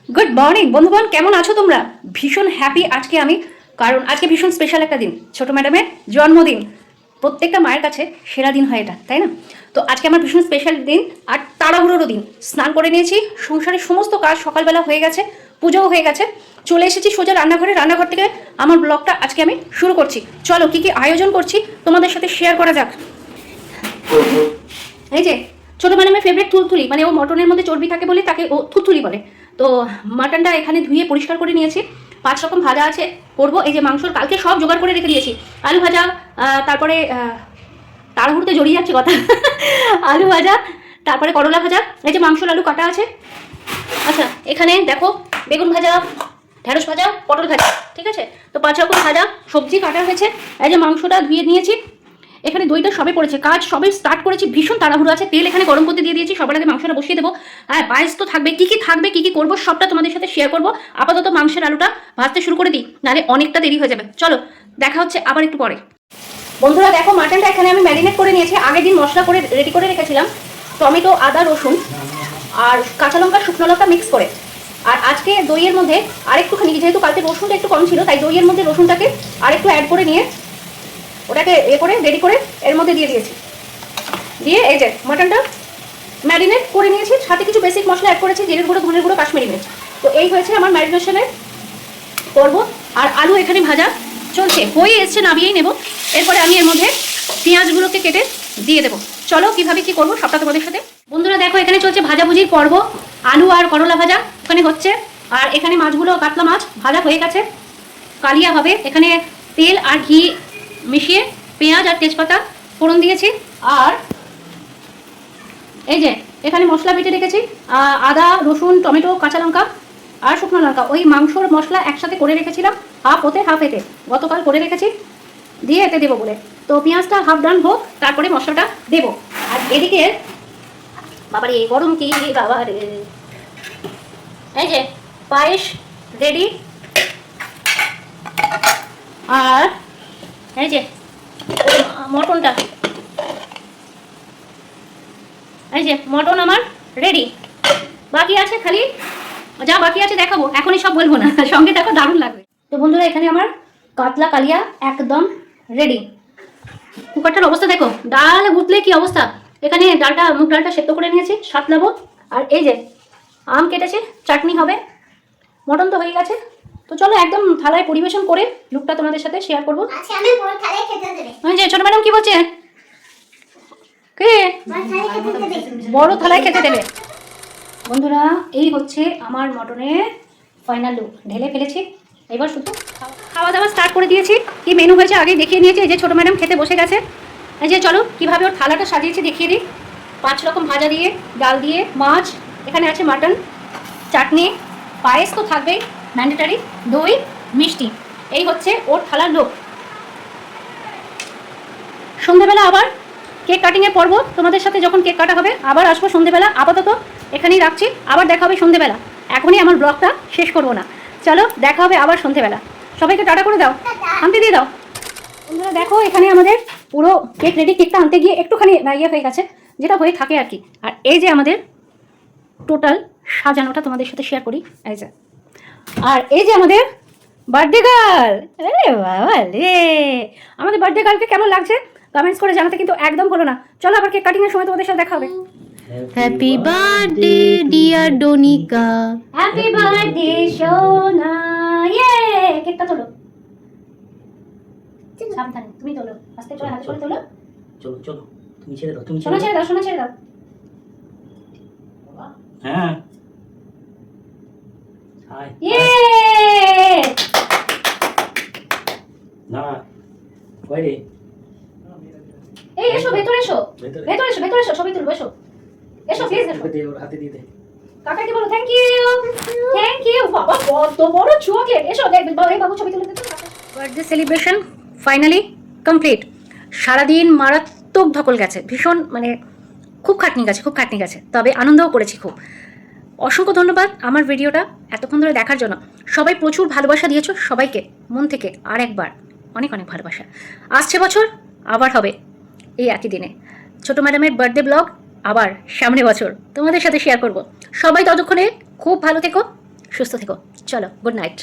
Good morning বন্ধুগণ, কেমন আছো তোমরা? ভীষণ হ্যাপি আজকে আমি, কারণ আজকে ভীষণ স্পেশাল একটা দিন, ছোট ম্যাডামের জন্মদিন। প্রত্যেকটা মায়ের কাছে সেরা দিন হয় এটা, তাই না? তো আজকে আমার ভীষণ স্পেশাল দিন আর তাড়াহুড়োরও দিন। স্নান করে নিয়েছি, সংসারের সমস্ত কাজ সকালবেলা হয়ে গেছে, পুজোও হয়ে গেছে, চলে এসেছি সোজা রান্নাঘরে। রান্নাঘর থেকে আমার ব্লগটা আজকে আমি শুরু করছি। চলো কি কি আয়োজন করছি তোমাদের সাথে শেয়ার করা যাক। এই যে ছোটো ম্যাডামের ফেভারিট থুলথুলি, মানে ও মটনের মধ্যে চর্বি থাকে বলে তাকে ও থুলথুলি বলে। তো মাটনটা এখানে ধুয়ে পরিষ্কার করে নিয়েছি। 5 রকম ভাজা আছে করবো। এই যে মাংসর কালকে সব জোগাড় করে রেখে দিয়েছি। আলু ভাজা, তারপরে তাড়াহুড়োতে জড়িয়ে যাচ্ছে কথা আলু ভাজা, তারপরে করলা ভাজা, এই যে মাংসর আলু কাটা আছে। আচ্ছা, এখানে দেখো বেগুন ভাজা, ঢেঁড়স ভাজা, পটল ভাজা, ঠিক আছে? তো 5 রকম ভাজা সবজি কাটা হয়েছে। এই যে মাংসটা ধুয়ে নিয়েছি। এখানে দইটা সবে পড়েছে, কাজ সবে স্টার্ট করেছি, ভীষণ তাড়াহুড়ো আছে। তেল এখানে গরম করতে দিয়ে দিয়েছি, সবার আগে মাংসটা বসিয়ে দেবো। হ্যাঁ, পায়েস তো থাকবে, কি কি থাকবে, কি কি করবো সবটা তোমাদের সাথে শেয়ার করবো। আপাতত মাংসের আলুটা ভাজতে শুরু করে দিই, নাহলে অনেকটা দেরি হয়ে যাবে। চলো দেখা হচ্ছে আবার একটু পরে। বন্ধুরা দেখো, মাটনটা এখানে আমি ম্যারিনেট করে নিয়েছি, আগের দিন মশলা করে রেডি করে রেখেছিলাম। টমেটো, আদা, রসুন আর কাঁচা লঙ্কা, শুকনো লঙ্কা মিক্স করে। আর আজকে দইয়ের মধ্যে আরেকটুখানি, যেহেতু কালকে রসুনটা একটু কম ছিল, তাই দইয়ের মধ্যে রসুনটাকে আরেকটু অ্যাড করে নিয়ে ওটাকে করে রেডি করে এর মধ্যে দিয়ে দিয়েছি। দিয়ে এই যে মাটনটা ম্যারিনেট করে নিয়েছি, সাথে কিছু বেসিক মশলা অ্যাড করেছি, জিরের গুঁড়ো, ধনের গুঁড়ো, কাশ্মীরি মির্চ। তো এই হয়েছে আমার ম্যারিনেশনের করবো। আর আলু এখানে ভাজা চলছে, হয়ে এসছে, নামিয়েই নেব। এরপরে আমি এর মধ্যে পেঁয়াজগুলোকে কেটে দিয়ে দেবো। চলো কিভাবে কি করবো সবটা তোমাদের সাথে। বন্ধুরা দেখো, এখানে চলছে ভাজাভুজির পর্ব। আলু আর করলা ভাজা ওখানে হচ্ছে, আর এখানে মাছগুলো, কাতলা মাছ ভাজা হয়ে গেছে, কালিয়া হবে। এখানে তেল আর ঘি মিশিয়ে পেঁয়াজ আর তেজপাতা ফোড়ন দিয়েছি। আর এই যে এখানে মশলা বেটে রেখেছি, আদা, রসুন, টমেটো, কাঁচা লঙ্কা আর শুকনো লঙ্কা। ওই মাংসর মশলা একসাথে করে রেখেছিলাম, হাফ ওতে হাফ এতে, গতকাল করে রেখেছি, দিয়ে এতে দেবো বলে। তো পেঁয়াজটা হাফ ডান হোক, তারপরে মশলাটা দেবো। আর এদিকে বাবারে গরম কি বাবা রে, এই যে পায়েস রেডি। আর এই যে মটনটা, এই যে মটন আমার রেডি। বাকি আছে খালি, যা বাকি আছে দেখাবো, এখনই সব বলবো না, সঙ্গে দেখো, দারুণ লাগবে। তো বন্ধুরা এখানে আমার কাতলা কালিয়া একদম রেডি। কুকারটার অবস্থা দেখো, ডাল গুতলে কি অবস্থা। এখানে ডালটা, মুগ ডালটা সেদ্ধ করে নিয়েছি, সাতলাবো। আর এই যে আম কেটেছি, চাটনি হবে। মটন তো হয়ে গেছে। তো চলো একদম থালায় পরিবেশন করে লুকটা তোমাদের সাথে শেয়ার করবো। ওই যে ছোট ম্যাডাম কি বলছে, কে বড় থালায় খেতে দেবে। বন্ধুরা এই হচ্ছে আমার মটনের ফাইনাল লুক, ঢেলে ফেলেছি। এবার শুধু খাওয়া দাওয়া স্টার্ট করে দিয়েছি। কি মেনু হয়েছে আগেই দেখিয়ে নিয়েছি। এই যে ছোটো ম্যাডাম খেতে বসে গেছে। এই যে চলো কীভাবে ওর থালাটা সাজিয়েছি দেখিয়ে দিই। 5 রকম ভাজা দিয়ে, ডাল দিয়ে, মাছ, এখানে আছে মাটন, চাটনি, পায়েস তো থাকবেই ম্যান্ডেটারি, দই, মিষ্টি। এই হচ্ছে ওর থালার লুক। সন্ধেবেলা আবার কেক কাটিংয়ের পর্ব, তোমাদের সাথে যখন কেক কাটা হবে আবার আসবো সন্ধেবেলা। আপাতত এখানেই রাখছি, আবার দেখা হবে সন্ধেবেলা। এখনই আমার ব্লগটা শেষ করবো না, চলো দেখা হবে আবার সন্ধেবেলা। সবাইকে টাটা করে দাও, আনতে দিয়ে দাও। বন্ধুরা দেখো, এখানে আমাদের পুরো কেক রেডি। কেকটা আনতে গিয়ে একটুখানি ইয়ে হয়ে গেছে, যেটা হয়ে থাকে আর কি। আর এই যে আমাদের টোটাল সাজানোটা তোমাদের সাথে শেয়ার করি, এই যে। আর এই যে আমাদের বার্থডে গার্ল, আরে বাবা রে, আমাদের বার্থডে গার্লকে কেমন লাগছে কমেন্টস করে জানাতে কিন্তু একদম ভুলো না। চলো আবার কেক কাটিং এর সময় তোমাদের সাথে দেখা হবে। Happy birthday dear Donika. Happy birthday সোনা। ইয়ে, কেকটা তোলো, সাবধানে তুমি তোলো, আস্তে করে হাতে করে তোলো। চলো চলো, তুমি ছেড়ে দাও, তুমি সোনা ছেড়ে দাও, সোনা ছেড়ে দাও। হ্যাঁ হাই ইয়ে, না কই রে, এই এসো ভেতরে এসো, ভেতরে ভেতরে এসো, ভেতরে এসো, সবাই তুলবো, এসো এসো প্লিজ এসো। দে, ওর হাতে দিয়ে দে। কাকাকে বলো থ্যাংক ইউ, থ্যাংক ইউ। বাবা কত বড় চকলেট, এসো দেখ এই বাবু ছবি তুলে দিতে। Birthday celebration finally complete. সারাদিন মারাত্মক ধকল গেছে, ভীষণ মানে খুব খাটনি গেছে, খুব খাটনি গেছে, তবে আনন্দও করেছি খুব। অসংখ্য ধন্যবাদ আমার ভিডিওটা এতক্ষণ ধরে দেখার জন্য। সবাই প্রচুর ভালোবাসা দিয়েছো, সবাইকে মন থেকে আর একবার অনেক অনেক ভালোবাসা। আসছে বছর আবার হবে এই একই দিনে ছোটো ম্যাডামের বার্থডে ব্লগ, আবার সামনে বছর তোমাদের সাথে শেয়ার করব। সবাই ততক্ষণে খুব ভালো থেকো, সুস্থ থেকো। চলো, গুড নাইট।